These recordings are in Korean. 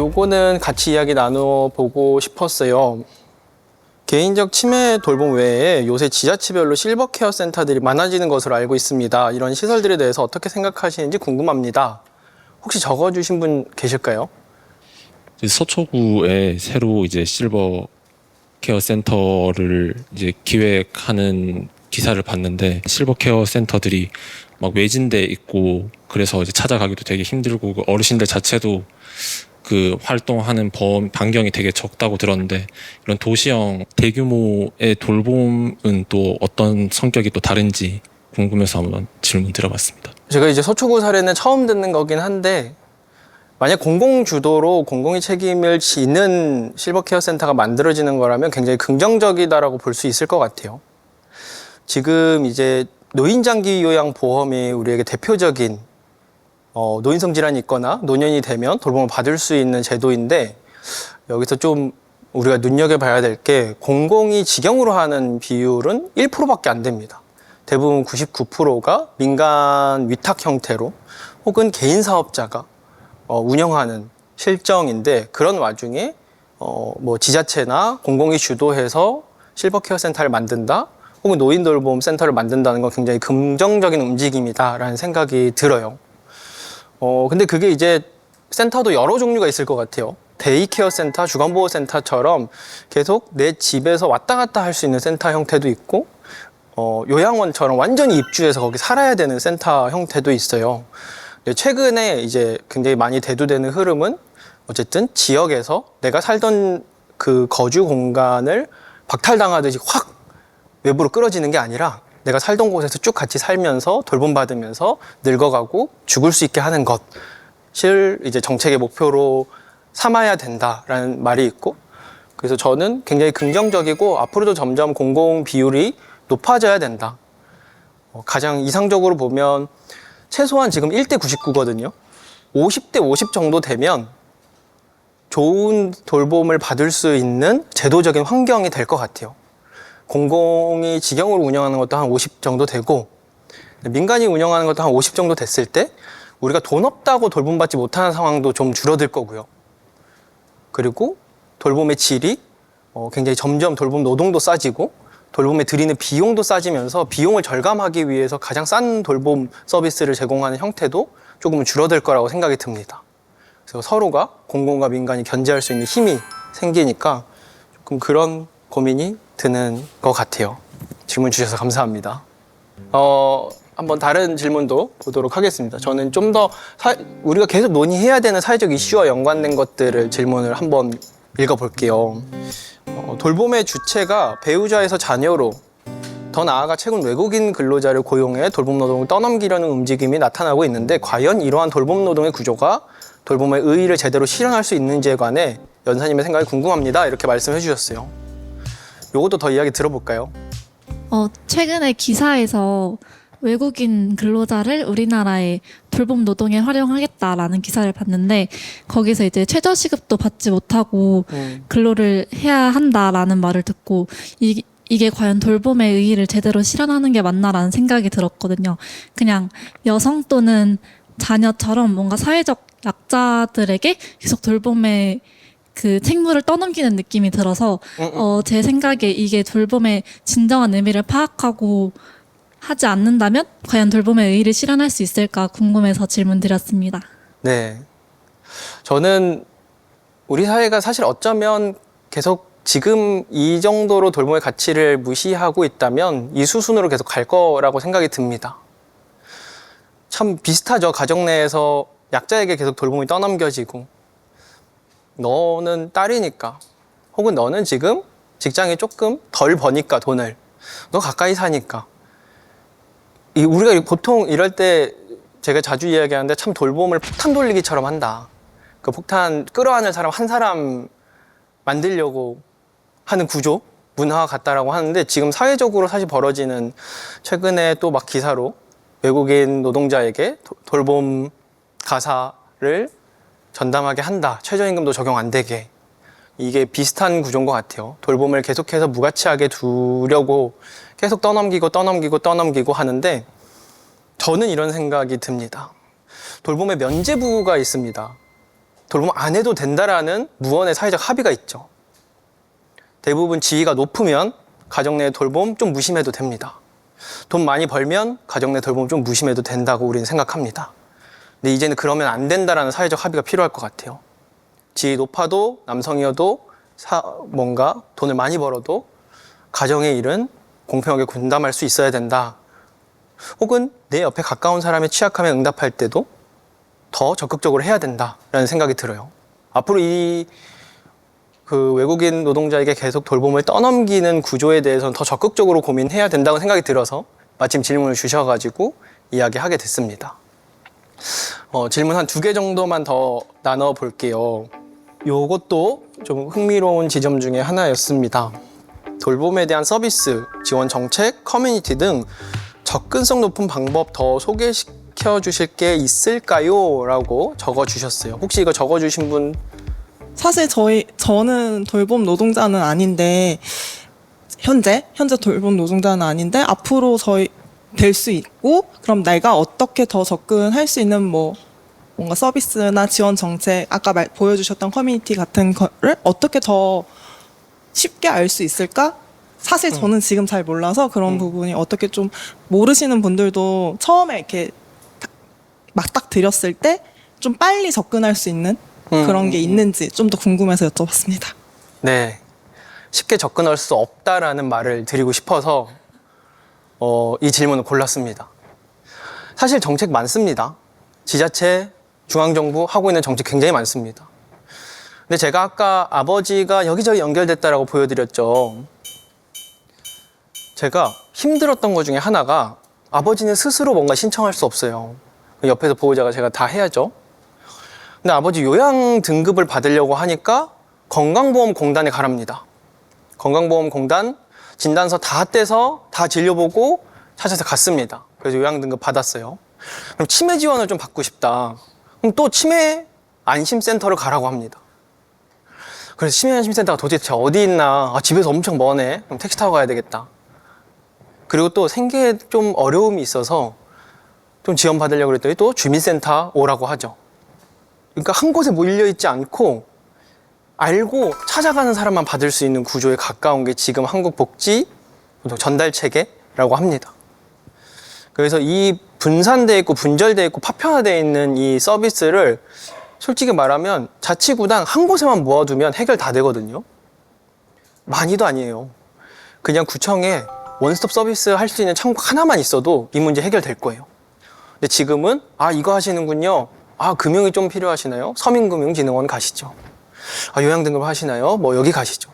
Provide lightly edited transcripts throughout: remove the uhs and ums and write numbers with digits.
요거는 같이 이야기 나눠보고 싶었어요. 개인적 치매 돌봄 외에 요새 지자체별로 실버 케어 센터들이 많아지는 것으로 알고 있습니다. 이런 시설들에 대해서 어떻게 생각하시는지 궁금합니다. 혹시 적어주신 분 계실까요? 서초구에 새로 이제 실버 케어 센터를 이제 기획하는 기사를 봤는데, 실버 케어 센터들이 막 외진데 있고 그래서 이제 찾아가기도 되게 힘들고, 그 어르신들 자체도 그 활동하는 반경이 되게 적다고 들었는데, 이런 도시형 대규모의 돌봄은 또 어떤 성격이 또 다른지 궁금해서 한번 질문 드려봤습니다. 제가 이제 서초구 사례는 처음 듣는 거긴 한데, 만약 공공주도로 공공이 책임을 지는 실버케어 센터가 만들어지는 거라면 굉장히 긍정적이다라고 볼 수 있을 것 같아요. 지금 이제 노인장기 요양 보험이 우리에게 대표적인 노인성 질환이 있거나 노년이 되면 돌봄을 받을 수 있는 제도인데, 여기서 좀 우리가 눈여겨봐야 될 게, 공공이 직영으로 하는 비율은 1%밖에 안 됩니다. 대부분 99%가 민간 위탁 형태로 혹은 개인 사업자가 운영하는 실정인데, 그런 와중에 뭐 지자체나 공공이 주도해서 실버케어 센터를 만든다 혹은 노인 돌봄 센터를 만든다는 건 굉장히 긍정적인 움직임이다라는 생각이 들어요. 근데 그게 이제 센터도 여러 종류가 있을 것 같아요. 데이케어 센터, 주간보호센터처럼 계속 내 집에서 왔다 갔다 할 수 있는 센터 형태도 있고, 요양원처럼 완전히 입주해서 거기 살아야 되는 센터 형태도 있어요. 최근에 이제 굉장히 많이 대두되는 흐름은 어쨌든 지역에서 내가 살던 그 거주 공간을 박탈당하듯이 확 외부로 끌어지는 게 아니라, 내가 살던 곳에서 쭉 같이 살면서 돌봄받으면서 늙어가고 죽을 수 있게 하는 것을 이제 정책의 목표로 삼아야 된다라는 말이 있고, 그래서 저는 굉장히 긍정적이고 앞으로도 점점 공공 비율이 높아져야 된다. 가장 이상적으로 보면 최소한 지금 1대 99거든요. 50대 50 정도 되면 좋은 돌봄을 받을 수 있는 제도적인 환경이 될 것 같아요. 공공이 직영으로 운영하는 것도 한 50 정도 되고, 민간이 운영하는 것도 한 50 정도 됐을 때 우리가 돈 없다고 돌봄받지 못하는 상황도 좀 줄어들 거고요. 그리고 돌봄의 질이 굉장히 점점 돌봄 노동도 싸지고 돌봄에 들이는 비용도 싸지면서 비용을 절감하기 위해서 가장 싼 돌봄 서비스를 제공하는 형태도 조금은 줄어들 거라고 생각이 듭니다. 그래서 서로가 공공과 민간이 견제할 수 있는 힘이 생기니까 조금 그런 고민이 드는 것 같아요. 질문 주셔서 감사합니다. 한번 다른 질문도 보도록 하겠습니다. 저는 좀 더 우리가 계속 논의해야 되는 사회적 이슈와 연관된 것들을 질문을 한번 읽어볼게요. 돌봄의 주체가 배우자에서 자녀로, 더 나아가 최근 외국인 근로자를 고용해 돌봄 노동을 떠넘기려는 움직임이 나타나고 있는데, 과연 이러한 돌봄 노동의 구조가 돌봄의 의의를 제대로 실현할 수 있는지에 관해 연사님의 생각이 궁금합니다. 이렇게 말씀해 주셨어요. 요것도 더 이야기 들어볼까요? 최근에 기사에서 외국인 근로자를 우리나라의 돌봄 노동에 활용하겠다라는 기사를 봤는데, 거기서 이제 최저시급도 받지 못하고 근로를 해야 한다라는 말을 듣고, 이게 과연 돌봄의 의의를 제대로 실현하는 게 맞나라는 생각이 들었거든요. 그냥 여성 또는 자녀처럼 뭔가 사회적 약자들에게 계속 돌봄의 그 책무를 떠넘기는 느낌이 들어서 제 생각에 이게 돌봄의 진정한 의미를 파악하고 하지 않는다면 과연 돌봄의 의의를 실현할 수 있을까 궁금해서 질문드렸습니다. 네. 저는 우리 사회가 사실 어쩌면 계속 지금 이 정도로 돌봄의 가치를 무시하고 있다면 이 수순으로 계속 갈 거라고 생각이 듭니다. 참 비슷하죠. 가정 내에서 약자에게 계속 돌봄이 떠넘겨지고, 너는 딸이니까, 혹은 너는 지금 직장이 조금 덜 버니까 돈을, 너 가까이 사니까. 우리가 보통 이럴 때 제가 자주 이야기하는데, 참 돌봄을 폭탄 돌리기처럼 한다. 그 폭탄 끌어안을 사람 한 사람 만들려고 하는 구조, 문화가 같다라고 하는데, 지금 사회적으로 사실 벌어지는, 최근에 또 막 기사로 외국인 노동자에게 돌봄 가사를 전담하게 한다, 최저임금도 적용 안 되게, 이게 비슷한 구조인 것 같아요. 돌봄을 계속해서 무가치하게 두려고 계속 떠넘기고 하는데, 저는 이런 생각이 듭니다. 돌봄의 면제부가 있습니다. 돌봄 안 해도 된다라는 무언의 사회적 합의가 있죠. 대부분 지위가 높으면 가정 내 돌봄 좀 무심해도 됩니다. 돈 많이 벌면 가정 내 돌봄 좀 무심해도 된다고 우리는 생각합니다. 근데 이제는 그러면 안 된다라는 사회적 합의가 필요할 것 같아요. 지위 높아도 남성이어도 뭔가 돈을 많이 벌어도 가정의 일은 공평하게 분담할 수 있어야 된다. 혹은 내 옆에 가까운 사람의 취약함에 응답할 때도 더 적극적으로 해야 된다라는 생각이 들어요. 앞으로 그 외국인 노동자에게 계속 돌봄을 떠넘기는 구조에 대해서는 더 적극적으로 고민해야 된다고 생각이 들어서 마침 질문을 주셔가지고 이야기하게 됐습니다. 질문 한 2개 정도만 더 나눠볼게요. 요것도 좀 흥미로운 지점 중에 하나였습니다. 돌봄에 대한 서비스, 지원 정책, 커뮤니티 등 접근성 높은 방법 더 소개시켜 주실 게 있을까요? 라고 적어주셨어요. 혹시 이거 적어주신 분? 사실 저는 돌봄 노동자는 아닌데 현재 돌봄 노동자는 아닌데 앞으로 저희 될 수 있고 그럼 내가 어떻게 더 접근할 수 있는 뭔가 서비스나 지원 정책 아까 보여주셨던 커뮤니티 같은 거를 어떻게 더 쉽게 알 수 있을까? 사실 저는 지금 잘 몰라서 그런 부분이 어떻게 좀 모르시는 분들도 처음에 이렇게 막 딱 드렸을 때 좀 빨리 접근할 수 있는 그런 게 있는지 좀 더 궁금해서 여쭤봤습니다. 네. 쉽게 접근할 수 없다라는 말을 드리고 싶어서 이 질문을 골랐습니다. 사실 정책 많습니다. 지자체, 중앙정부 하고 있는 정책 굉장히 많습니다. 근데 제가 아까 아버지가 여기저기 연결됐다라고 보여드렸죠. 제가 힘들었던 것 중에 하나가 아버지는 스스로 뭔가 신청할 수 없어요. 옆에서 보호자가 제가 다 해야죠. 근데 아버지 요양 등급을 받으려고 하니까 건강보험공단에 가랍니다. 건강보험공단 진단서 다 떼서 다 진료보고 찾아서 갔습니다. 그래서 요양 등급 받았어요. 그럼 치매 지원을 좀 받고 싶다. 그럼 또 치매 안심센터를 가라고 합니다. 그래서 치매 안심센터가 도대체 어디 있나? 집에서 엄청 머네. 그럼 택시 타고 가야 되겠다. 그리고 또 생계에 좀 어려움이 있어서 좀 지원 받으려고 그랬더니 또 주민센터 오라고 하죠. 그러니까 한 곳에 몰려 있지 않고 알고 찾아가는 사람만 받을 수 있는 구조에 가까운 게 지금 한국 복지 전달 체계라고 합니다. 그래서 이 분산되어 있고 분절되어 있고 파편화되어 있는 이 서비스를 솔직히 말하면 자치구당 한 곳에만 모아두면 해결 다 되거든요. 많이도 아니에요. 그냥 구청에 원스톱 서비스 할 수 있는 창구 하나만 있어도 이 문제 해결될 거예요. 근데 지금은 이거 하시는군요. 금융이 좀 필요하시나요? 서민금융진흥원 가시죠. 요양등급 하시나요? 여기 가시죠.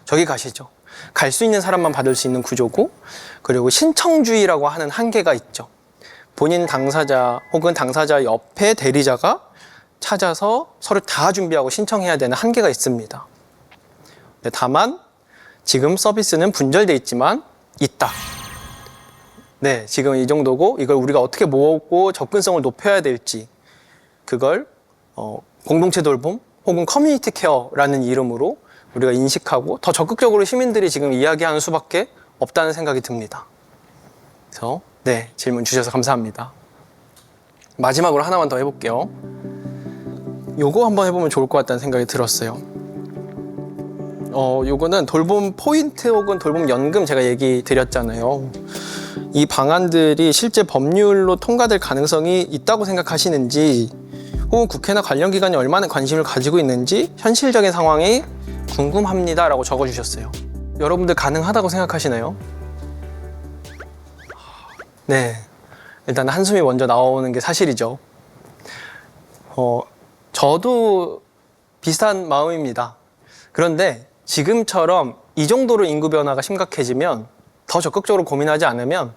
저기 가시죠. 갈 수 있는 사람만 받을 수 있는 구조고, 그리고 신청주의라고 하는 한계가 있죠. 본인 당사자 혹은 당사자 옆에 대리자가 찾아서 서로 다 준비하고 신청해야 되는 한계가 있습니다. 다만 지금 서비스는 분절돼 있지만 있다. 네, 지금 이 정도고 이걸 우리가 어떻게 모으고 접근성을 높여야 될지 그걸 공동체 돌봄 혹은 커뮤니티 케어라는 이름으로 우리가 인식하고 더 적극적으로 시민들이 지금 이야기하는 수밖에 없다는 생각이 듭니다. 그래서 네, 질문 주셔서 감사합니다. 마지막으로 하나만 더 해볼게요. 요거 한번 해보면 좋을 것 같다는 생각이 들었어요. 요거는 돌봄 포인트 혹은 돌봄 연금 제가 얘기 드렸잖아요. 이 방안들이 실제 법률로 통과될 가능성이 있다고 생각하시는지 혹은 국회나 관련 기관이 얼마나 관심을 가지고 있는지 현실적인 상황이 궁금합니다 라고 적어주셨어요. 여러분들 가능하다고 생각하시나요? 네, 일단 한숨이 먼저 나오는 게 사실이죠. 저도 비슷한 마음입니다. 그런데 지금처럼 이 정도로 인구 변화가 심각해지면 더 적극적으로 고민하지 않으면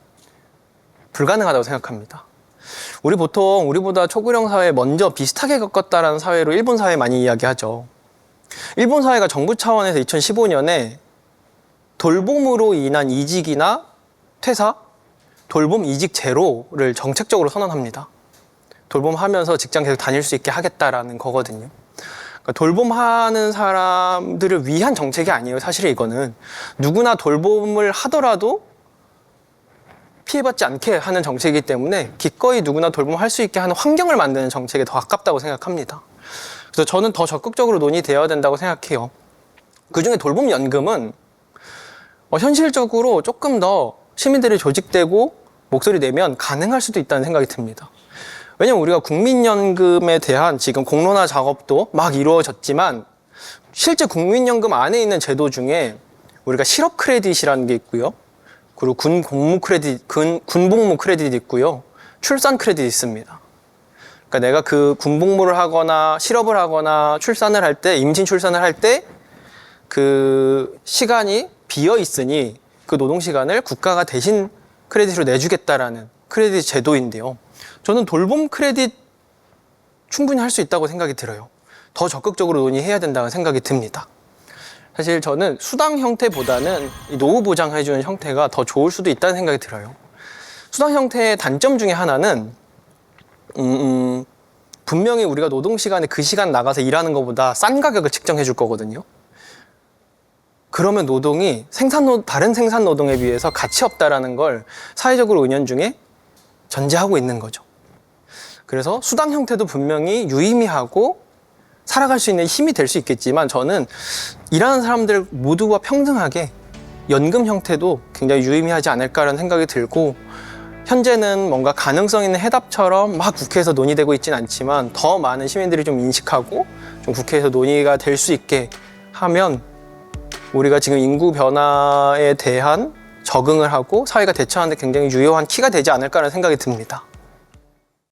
불가능하다고 생각합니다. 우리 보통 우리보다 초고령 사회 먼저 비슷하게 겪었다라는 사회로 일본 사회 많이 이야기하죠. 일본 사회가 정부 차원에서 2015년에 돌봄으로 인한 이직이나 퇴사, 돌봄 이직 제로를 정책적으로 선언합니다. 돌봄하면서 직장 계속 다닐 수 있게 하겠다라는 거거든요. 그러니까 돌봄하는 사람들을 위한 정책이 아니에요. 사실 이거는 누구나 돌봄을 하더라도 피해받지 않게 하는 정책이기 때문에 기꺼이 누구나 돌봄할 수 있게 하는 환경을 만드는 정책에 더 가깝다고 생각합니다. 그래서 저는 더 적극적으로 논의되어야 된다고 생각해요. 그중에 돌봄연금은 현실적으로 조금 더 시민들이 조직되고 목소리 내면 가능할 수도 있다는 생각이 듭니다. 왜냐면 우리가 국민연금에 대한 지금 공론화 작업도 막 이루어졌지만 실제 국민연금 안에 있는 제도 중에 우리가 실업 크레딧이라는 게 있고요. 그리고 군복무 크레딧이 있고요. 출산 크레딧이 있습니다. 그러니까 내가 그 군복무를 하거나 실업을 하거나 출산을 할 때, 임신 출산을 할 때 그 시간이 비어 있으니 그 노동 시간을 국가가 대신 크레딧으로 내주겠다라는 크레딧 제도인데요. 저는 돌봄 크레딧 충분히 할 수 있다고 생각이 들어요. 더 적극적으로 논의해야 된다고 생각이 듭니다. 사실 저는 수당 형태보다는 이 노후 보장해주는 형태가 더 좋을 수도 있다는 생각이 들어요. 수당 형태의 단점 중에 하나는 분명히 우리가 노동 시간에 그 시간 나가서 일하는 것보다 싼 가격을 측정해 줄 거거든요. 그러면 노동이 다른 생산 노동에 비해서 가치 없다라는 걸 사회적으로 은연중에 전제하고 있는 거죠. 그래서 수당 형태도 분명히 유의미하고 살아갈 수 있는 힘이 될 수 있겠지만 저는 일하는 사람들 모두가 평등하게 연금 형태도 굉장히 유의미하지 않을까라는 생각이 들고, 현재는 뭔가 가능성 있는 해답처럼 막 국회에서 논의되고 있지는 않지만 더 많은 시민들이 좀 인식하고 좀 국회에서 논의가 될 수 있게 하면 우리가 지금 인구 변화에 대한 적응을 하고 사회가 대처하는 데 굉장히 유효한 키가 되지 않을까라는 생각이 듭니다.